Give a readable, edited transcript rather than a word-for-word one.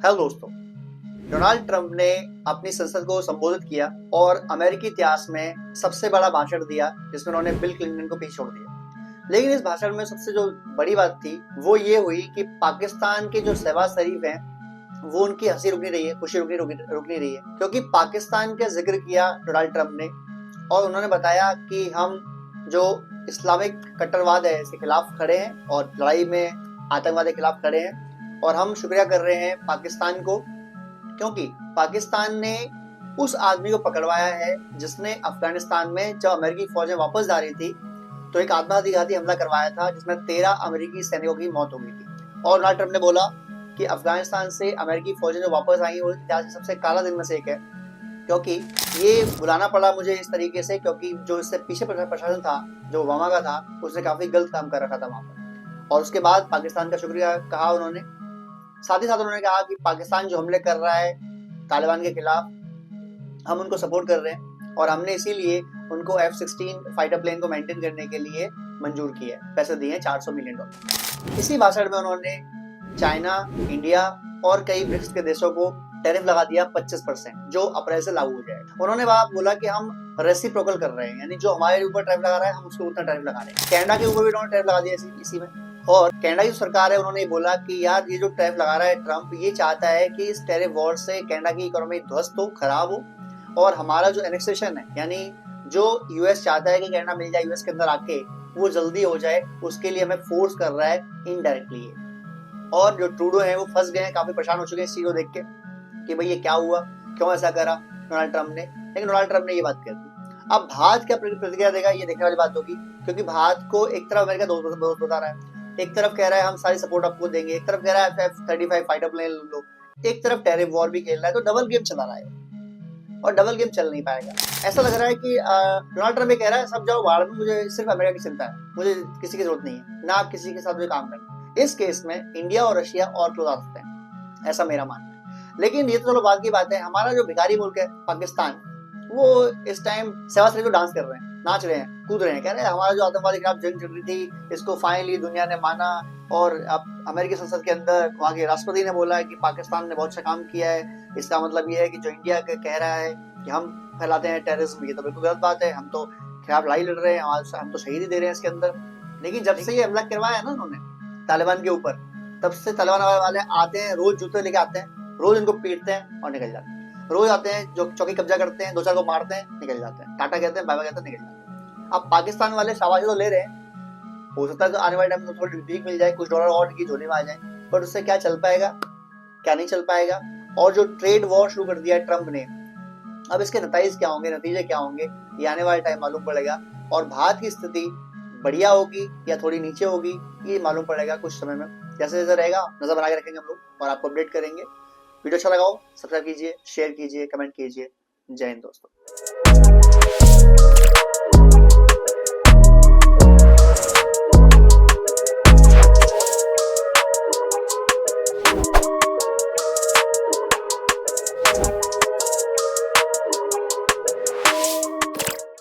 Hello दोस्तों, Donald Trump ने अपनी संसद को संबोधित किया और अमेरिकी इतिहास में सबसे बड़ा भाषण दिया जिसमें उन्होंने बिल क्लिंटन को पीछे छोड़ दिया। लेकिन इस भाषण में सबसे जो बड़ी बात थी वो ये हुई कि पाकिस्तान के जो शहबाज शरीफ हैं वो उनकी हंसी रुक नहीं रही है, खुशी रुक नहीं रही है, क्योंकि पाकिस्तान का जिक्र किया डोनाल्ड ट्रंप ने और उन्होंने बताया कि हम जो इस्लामिक कट्टरवाद है इसके खिलाफ खड़े हैं और लड़ाई में आतंकवाद के खिलाफ खड़े हैं। और हम शुक्रिया कर रहे हैं पाकिस्तान को, क्योंकि पाकिस्तान ने उस आदमी को पकड़वाया है जिसने अफगानिस्तान में जब अमेरिकी फौजें वापस जा रही थी तो एक आत्मघाती हमला करवाया था जिसमें 13 अमेरिकी सैनिकों की मौत हो गई थी। और डोनाल्ड ट्रंप ने बोला कि अफगानिस्तान से अमेरिकी फौजें जो वापस आई वो इतिहास के सबसे काला दिन में से एक है, क्योंकि ये बुलाना पड़ा मुझे इस तरीके से क्योंकि जो इससे पीछे प्रशासन था जो ओबामा का था उसने काफी गलत काम कर रखा था वहां पर। और उसके बाद पाकिस्तान का शुक्रिया कहा उन्होंने। साथ ही साथ उन्होंने कहा कि पाकिस्तान जो हमले कर रहा है तालिबान के खिलाफ हम उनको सपोर्ट कर रहे हैं और हमने इसीलिए उनको F-16 फाइटर प्लेन को मेंटेन करने के लिए मंजूर किया है, पैसे दिए हैं $400 मिलियन। इसी भाषण में उन्होंने चाइना, इंडिया और कई ब्रिक्स के देशों को टैरिफ लगा दिया 25% जो अप्रैल से लागू हो जाएगा। उन्होंने बात बोला कि हम रेसिप्रोकल कर रहे हैं, यानी जो हमारे ऊपर टैरिफ लगा रहा है हम उसको उतना टैरिफ लगा रहे हैं। कनाडा के ऊपर भी उन्होंने टैरिफ लगा दिया इसी में। और कनाडा की सरकार है उन्होंने बोला कि यार ये जो टैरिफ लगा रहा है ट्रंप, ये चाहता है कि इस टैरिफ वॉर से कनाडा की इकोनॉमी ध्वस्त हो, खराब हो और हमारा जो एनेक्सेशन है यानी जो यूएस चाहता है कि कनाडा मिल जाए यूएस के अंदर आके वो जल्दी हो जाए, उसके लिए हमें फोर्स कर रहा है इनडायरेक्टली। और जो ट्रूडो है वो फंस गए हैं, काफी परेशान हो चुके हैं इस चीज को देख के कि भाई ये क्या हुआ, क्यों ऐसा करा डोनाल्ड ट्रंप ने। लेकिन डोनाल्ड ट्रंप ने ये बात कर दी। अब भारत क्या प्रतिक्रिया देगा ये देखने वाली बात होगी, क्योंकि भारत को एक तरफ अमेरिका दोस्त बता रहा है, एक तरफ कह रहा है हम सारी सपोर्ट आपको देंगे, एक तरफ कह रहा है F-35 फाइटर प्लेन लो, एक तरफ टैरिफ वॉर भी खेल रहा है, तो डबल गेम चला रहा है और डबल गेम चल नहीं पाएगा। ऐसा लग रहा है कि डोनाल्ड ट्रंप ये कह रहा है सब जाओ बाहर में, मुझे सिर्फ अमेरिका की चिंता है, मुझे किसी की जरूरत नहीं है, ना आप किसी के साथ भी काम करना। इस केस में इंडिया और रशिया और क्लोज आ सकते हैं, ऐसा मेरा मानना है। लेकिन ये तो चलो बात की बात है, हमारा जो भिखारी मुल्क है पाकिस्तान वो इस टाइम शहबाज शरीफ को डांस कर रहे हैं, नाच रहे हैं, कूद रहे हैं, कह रहे हैं हमारा जो आतंकवाद के खिलाफ जंग चल रही थी इसको फाइनली दुनिया ने माना। और अब अमेरिकी संसद के अंदर वहाँ के राष्ट्रपति ने बोला है कि पाकिस्तान ने बहुत अच्छा काम किया है। इसका मतलब ये है कि जो इंडिया कह रहा है कि हम फैलाते हैं टेररिज्म, ये तो बिल्कुल गलत बात है, हम तो खिलाफ लड़ाई लड़ रहे हैं, हम तो शहीद दे रहे हैं इसके अंदर। लेकिन जब से ये हमला करवाया ना उन्होंने तालिबान के ऊपर, तब से तालिबान वाले आते हैं, रोज जूते लेके आते हैं, रोज इनको पीटते हैं और निकल जाते हैं। रोज आते हैं, जो चौकी कब्जा करते हैं, 2-4 को मारते हैं, निकल जाते हैं, टाटा कहते हैं, बाय बाय कहते हैं, निकल जाते हैं। अब पाकिस्तान वाले शाबाशी तो ले रहे हैं, हो सकता है तो आने वाले टाइम में तो थोड़ी भीख मिल जाए, कुछ डॉलर और की झोली में आ जाए, बट उससे क्या चल पाएगा, क्या नहीं चल पाएगा। और जो ट्रेड वॉर शुरू कर दिया है ट्रंप ने, अब इसके नतीजे क्या होंगे ये आने वाले टाइम मालूम पड़ेगा। और भारत की स्थिति बढ़िया होगी या थोड़ी नीचे होगी ये मालूम पड़ेगा कुछ समय में। जैसे जैसे रहेगा नजर बना के रखेंगे हम लोग और आपको अपडेट करेंगे। वीडियो अच्छा लगा हो सब्सक्राइब कीजिए, शेयर कीजिए, कमेंट कीजिए। जय हिंद दोस्तों।